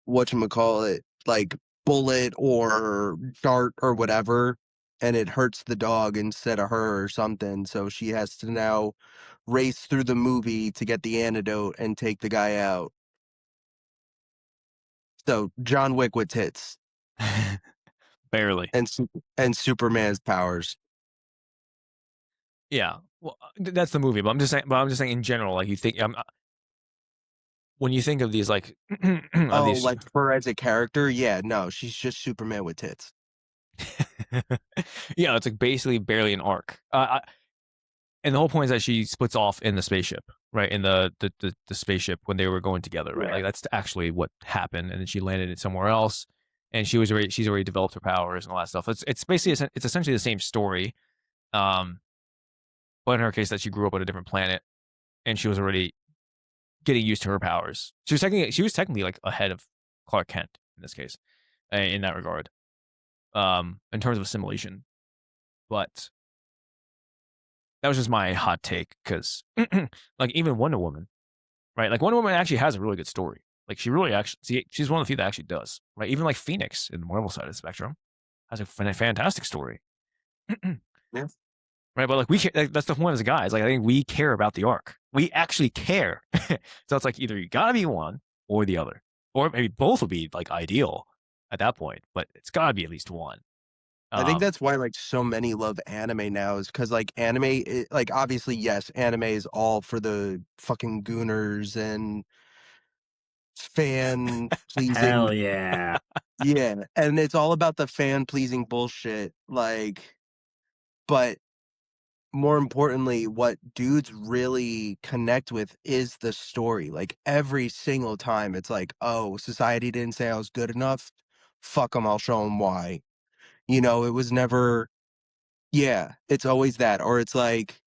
whatchamacallit, like bullet or dart or whatever, and it hurts the dog instead of her or something. So she has to now race through the movie to get the antidote and take the guy out. So John Wick with tits Barely. and and Superman's powers. Yeah. Well, that's the movie, but I'm just saying. But I'm just saying in general. Like you think, when you think of these, like of Oh, these, like her as a character? Yeah, no, she's just Superman with tits. yeah, it's like basically barely an arc. And the whole point is that she splits off in the spaceship, right? In the spaceship when they were going together, right? Yeah. Like that's actually what happened, and then she landed it somewhere else, and she's already developed her powers and all that stuff. It's basically it's essentially the same story, um, but in her case, that she grew up on a different planet, and she was already getting used to her powers. She was technically like ahead of Clark Kent in this case, in that regard, in terms of assimilation. But that was just my hot take because, like, even Wonder Woman, right? Like Wonder Woman actually has a really good story. Like she really actually, she's one of the few that actually does, right? Even like Phoenix in the Marvel side of the spectrum has a fantastic story, right? Yeah. But like that's the point as guys. Like I think we care about the arc. We actually care. So it's like either you gotta be one or the other, or maybe both would be like ideal at that point. But it's gotta be at least one. I think Um, that's why like so many love anime now is because like like obviously yes, anime is all for the fucking gooners and fan pleasing. Hell yeah. Yeah, and it's all about the fan pleasing bullshit. Like, but more importantly, what dudes really connect with is the story. Like every single time, it's like, oh, society didn't say I was good enough. Fuck them, I'll show them why. It was never. Yeah, it's always that. Or it's like,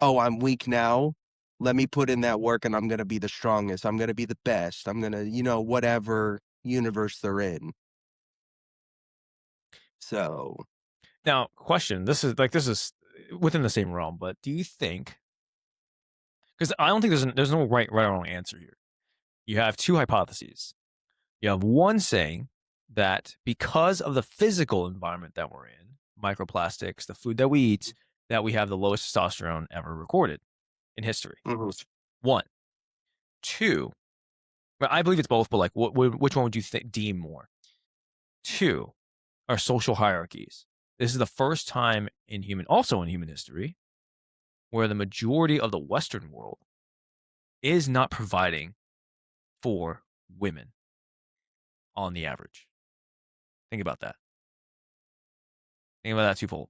"Oh, I'm weak now. Let me put in that work and I'm gonna be the strongest. I'm gonna be the best. I'm gonna, whatever universe they're in." So, Now, question: this is within the same realm, but do you think? Because I don't think there's no right or wrong answer here. You have two hypotheses. You have one saying that because of the physical environment that we're in, microplastics, the food that we eat, that we have the lowest testosterone ever recorded in history. mhm. One, two. Well, I believe it's both, but like, which one would you deem more? Two are social hierarchies. This is the first time also in human history, where the majority of the Western world is not providing for women on the average. Think about that. Think about that twofold.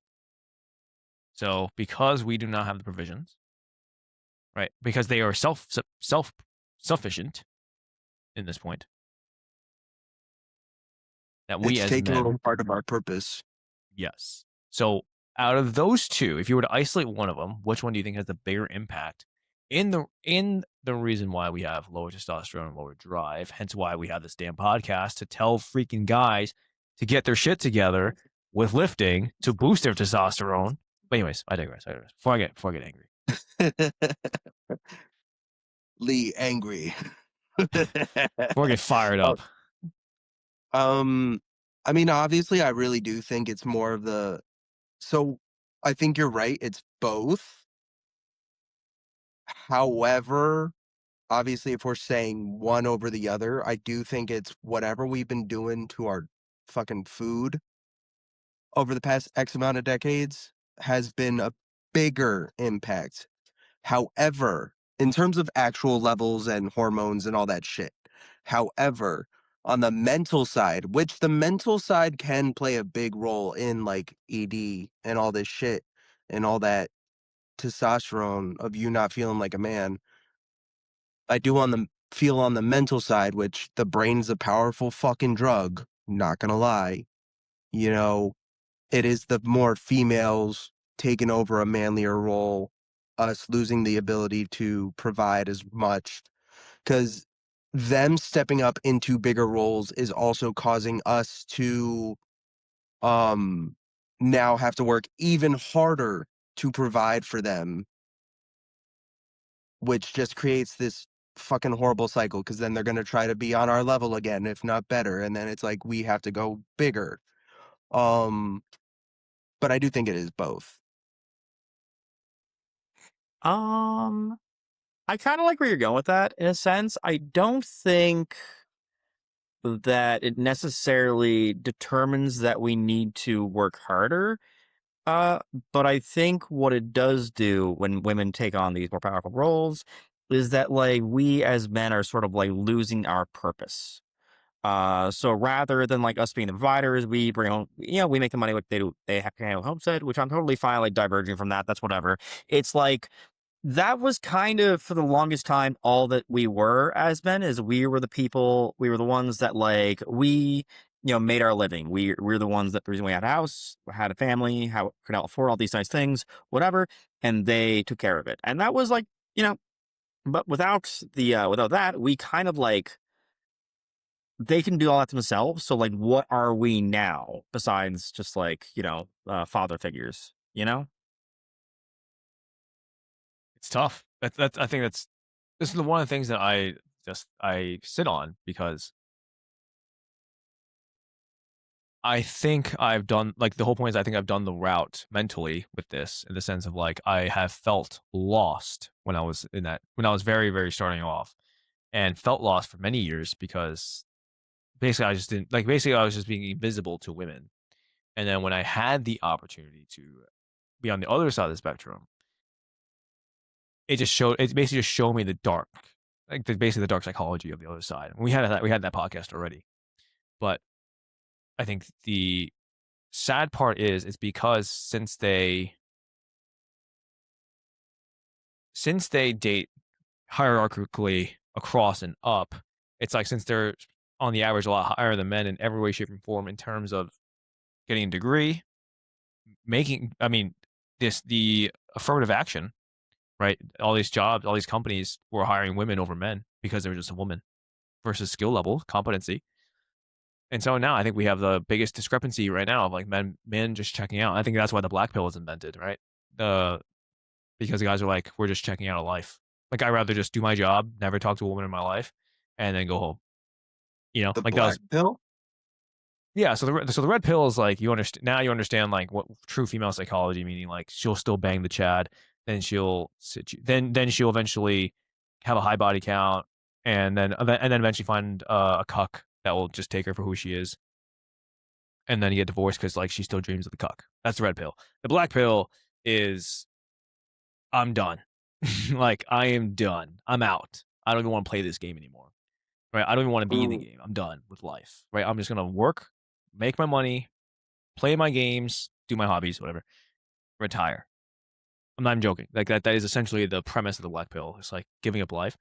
So, because we do not have the provisions, right? Because they are sufficient in this point, that we It's as taking a men, little part of our purpose. yes. So, out of those two, if you were to isolate one of them, which one do you think has the bigger impact in the reason why we have lower testosterone and lower drive? Hence, why we have this damn podcast to tell freaking guys to get their shit together with lifting to boost their testosterone. But anyways, I digress. Before I get angry. Lee angry. Before I get fired Oh, up. um, I mean, obviously, I really do think it's more of the. So, I think you're right. It's both. However, obviously, if we're saying one over the other, I do think it's whatever we've been doing to our fucking food over the past X amount of decades has been a bigger impact. However, in terms of actual levels and hormones and all that shit, however, on the mental side, which the mental side can play a big role in like ED and all this shit and all that testosterone of you not feeling like a man. I do on the feel on the mental side, which the brain's a powerful fucking drug, not gonna lie. You know, it is the more females taking over a manlier role, us losing the ability to provide as much, because them stepping up into bigger roles is also causing us to um now have to work even harder to provide for them, which just creates this fucking horrible cycle because then they're going to try to be on our level again, if not better, and then it's like we have to go bigger. um but I do think it is both. Um, I kind of like where you're going with that in a sense. I don't think that it necessarily determines that we need to work harder. Uh, but I think what it does do when women take on these more powerful roles is that like we as men are sort of like losing our purpose. So rather than like us being the providers, we bring home, we make the money what they do. They have to handle homestead, which I'm totally fine, like diverging from that. That's whatever. It's like that was kind of for the longest time all that we were as men is we were the people, we were the ones that like we made our living. We're the ones that the reason we had a house, had a family, how could afford all these nice things, whatever, and they took care of it. And that was like, you know, but without that, we kind of like they can do all that themselves. So like what are we now besides just like, father figures, you know? It's tough. That's I think this is one of the things that I sit on because I think I've done like the whole point is I think I've done the route mentally with this in the sense of like I have felt lost when I was when I was very, very starting off and felt lost for many years because basically I just didn't like basically I was just being invisible to women. And then when I had the opportunity to be on the other side of the spectrum, it basically just showed me the dark, like basically the dark psychology of the other side. We had that podcast already. But I think the sad part is it's because since they date hierarchically across and up, it's like since they're on the average a lot higher than men in every way, shape, and form in terms of getting a degree, making I mean, the affirmative action, right? All these jobs, all these companies were hiring women over men because they were just a woman versus skill level, competency. And so now I think we have the biggest discrepancy right now of like men just checking out. I think that's why the black pill was invented, right? The Because the guys are like, we're just checking out of life. Like I'd rather just do my job, never talk to a woman in my life, and then go home. The Like that black was pill. yeah. So the red pill is like you understand like what true female psychology meaning like she'll still bang the Chad, then then she'll eventually have a high body count, and then eventually find a cuck that will just take her for who she is, and then you get divorced because like she still dreams of the cuck. That's the red pill. The black pill is I'm done. Like I am done. I'm out. I don't even want to play this game anymore. Right? I don't even want to be in the Mm. game. I'm done with life. Right? I'm just gonna work, make my money, play my games, do my hobbies, whatever, retire. I'm not even joking. Like that is essentially the premise of the black pill. It's like giving up life.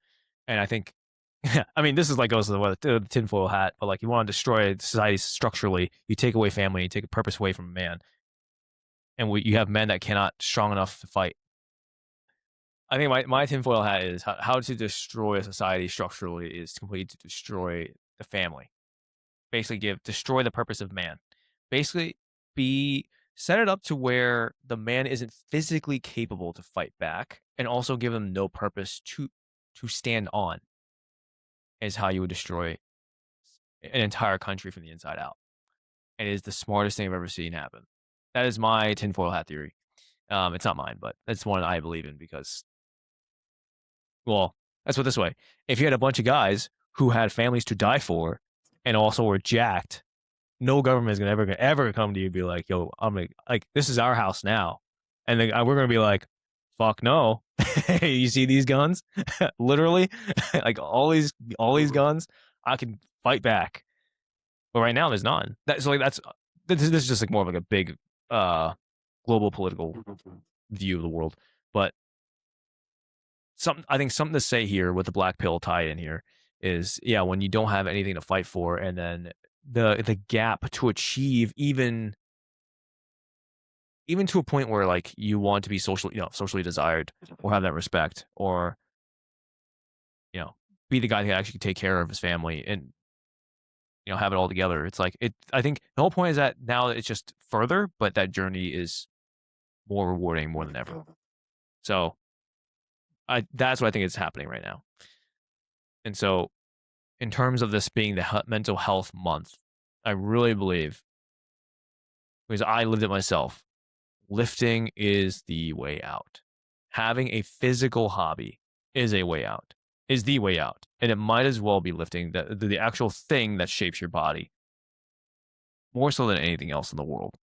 And I think I mean, this is like goes to the tinfoil hat, but like you want to destroy society structurally, you take away family, you take a purpose away from a man, and you have men that cannot strong enough to fight. I think my tinfoil hat is how to destroy a society structurally is completely to destroy the family. Basically, destroy the purpose of man. Basically, be set it up to where the man isn't physically capable to fight back, and also give them no purpose to stand on. Is how you would destroy an entire country from the inside out. And it is the smartest thing I've ever seen happen. That is my tinfoil hat theory. It's not mine, but it's one I believe in because well, let's put it this way. If you had a bunch of guys who had families to die for and also were jacked, no government is gonna ever come to you and be like, yo, I'm gonna like this is our house now. And then we're gonna be like, fuck no. You see these guns? Literally. Like all these guns, I can fight back. But right now, there's none. This is just like more of like a big global political view of the world. But I think something to say here with the black pill tie in here is, yeah, when you don't have anything to fight for, and then the gap to achieve even to a point where like you want to be socially desired, or have that respect, or you know be the guy that can actually take care of his family, and have it all together. It's like I think the whole point is that now it's just further, but that journey is more rewarding more than ever. So that's what I think is happening right now. And so, in terms of this being the mental health month, I really believe, because I lived it myself, lifting is the way out. Having a physical hobby is a way out, is the way out. And it might as well be lifting, the actual thing that shapes your body, more so than anything else in the world.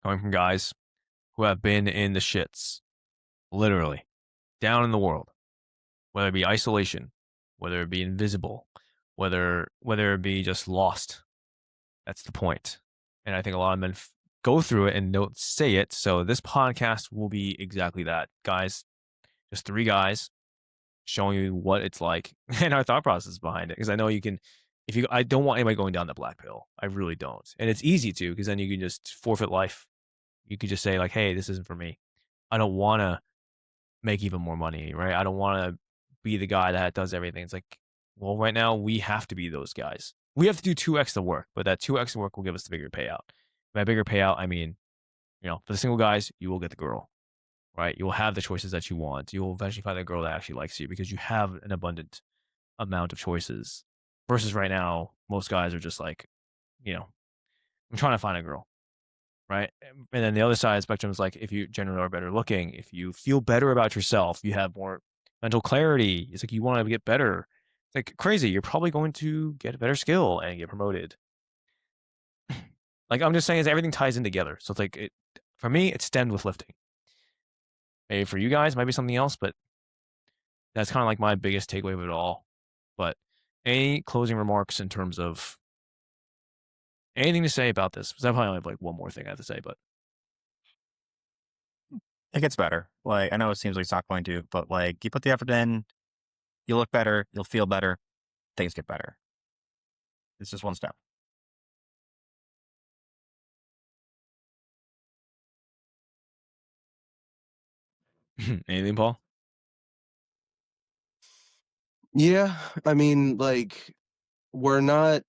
Coming from guys who have been in the shits, literally, down in the world, whether it be isolation, whether it be invisible, whether it be just lost. That's the point. And I think a lot of men go through it and don't say it. So this podcast will be exactly that. Guys, just three guys showing you what it's like and our thought process behind it. Because I know you can, I don't want anybody going down the black pill. I really don't. And it's easy to, because then you can just forfeit life. You could just say like, hey, this isn't for me. I don't want to make even more money, right? I don't want to be the guy that does everything. It's like, well, right now we have to be those guys. We have to do 2x the work, but that 2x the work will give us the bigger payout. By bigger payout, I mean, for the single guys, you will get the girl, right? You will have the choices that you want. You will eventually find a girl that actually likes you because you have an abundant amount of choices. Versus right now, most guys are just like, I'm trying to find a girl, right? And then the other side of the spectrum is like, if you generally are better looking, if you feel better about yourself, you have more mental clarity. It's like you want to get better. It's like crazy. You're probably going to get a better skill and get promoted. Like I'm just saying, is everything ties in together. So it's like for me, it stemmed with lifting. Maybe for you guys, it might be something else, but that's kind of like my biggest takeaway of it all. But any closing remarks in terms of anything to say about this? Because I probably only have like one more thing I have to say, but It gets better. Like, I know it seems like it's not going to, but like, you put the effort in, you look better, you'll feel better, things get better. It's just one step. anything, Paul? Yeah, I mean, like, we're not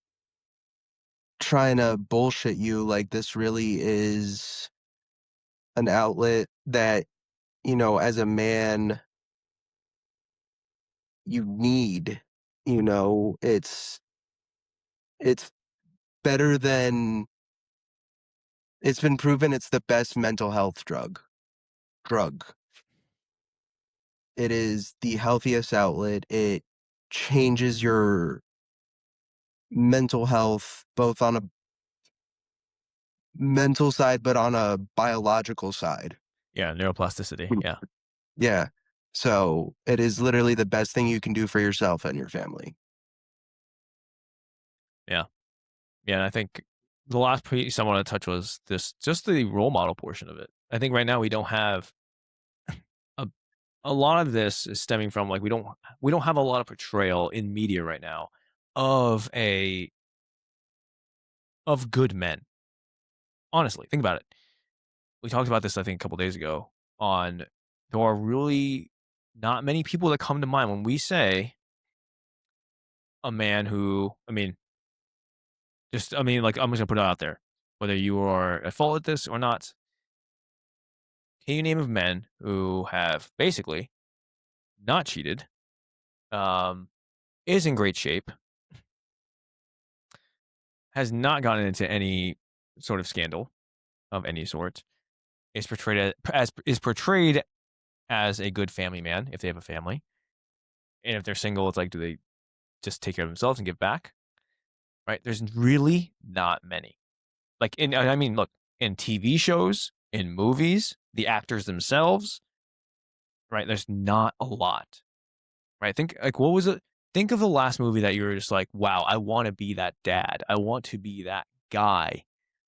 trying to bullshit you. Like, this really is an outlet that, as a man, you need. It's better than it's been proven it's the best mental health drug. It is the healthiest outlet. It changes your mental health both on a mental side but on a biological side. Yeah, neuroplasticity. Yeah, Yeah. So it is literally the best thing you can do for yourself and your family. yeah, yeah. And I think the last piece I want to touch was just the role model portion of it. I think right now we don't have a a lot of this is stemming from like we don't have a lot of portrayal in media right now of good men. Honestly, think about it. We talked about this I think a couple days ago on there are really not many people that come to mind when we say a man who like I'm just gonna put it out there. Whether you are at fault at this or not, can you name of men who have basically not cheated, um, is in great shape, has not gotten into any sort of scandal of any sort, is portrayed as a good family man if they have a family, and if they're single, it's like, do they just take care of themselves and give back? Right? There's really not many. Like look, in TV shows, in movies, the actors themselves, right? There's not a lot. Right? Think like what was it? think of the last movie that you were just like, wow, I want to be that dad. I want to be that guy.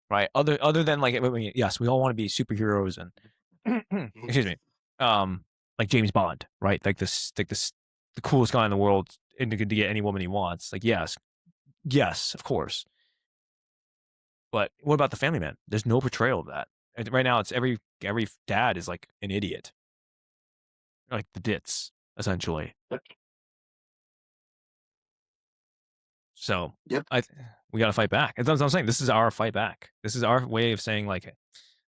Right. Other than like, I mean, yes, we all want to be superheroes and excuse me, like James Bond, right? Like this, the coolest guy in the world, and to get any woman he wants. Like, yes, of course. But what about the Family Man? There's no portrayal of that. And right now, it's every dad is like an idiot, like the dits essentially. So Yep. we got to fight back. That's what I'm saying. This is our fight back. This is our way of saying like,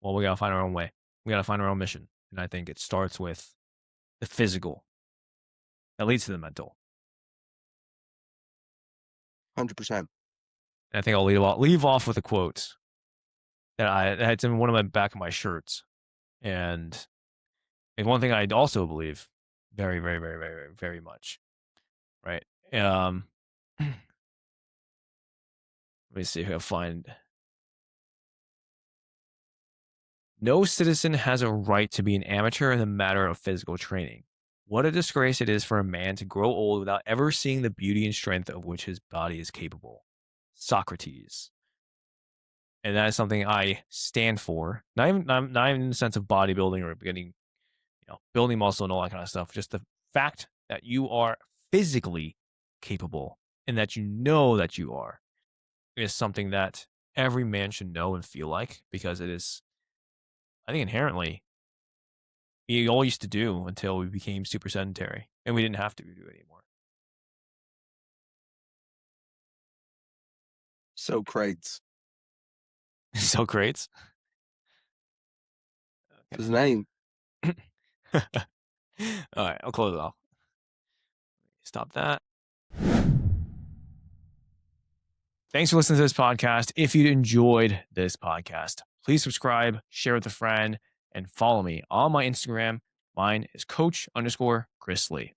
well, we got to find our own way. We got to find our own mission. And I think it starts with the physical that leads to the mental. 100%. And I think I'll leave off with a quote that's in one of my back of my shirts. And one thing I also believe very, very, very, very, very, very much. Right. Let me see if I can find. No citizen has a right to be an amateur in the matter of physical training. What a disgrace it is for a man to grow old without ever seeing the beauty and strength of which his body is capable. Socrates. And that is something I stand for. Not even in the sense of bodybuilding or getting, building muscle and all that kind of stuff. Just the fact that you are physically capable and that you know that you are is something that every man should know and feel like, because it is, I think, inherently we all used to do until we became super sedentary and we didn't have to do it anymore. Socrates. Socrates. His name. All right, I'll close it off. Stop that. Thanks for listening to this podcast. If you enjoyed this podcast, please subscribe, share with a friend, and follow me on my Instagram. Mine is coach_Chris Lee.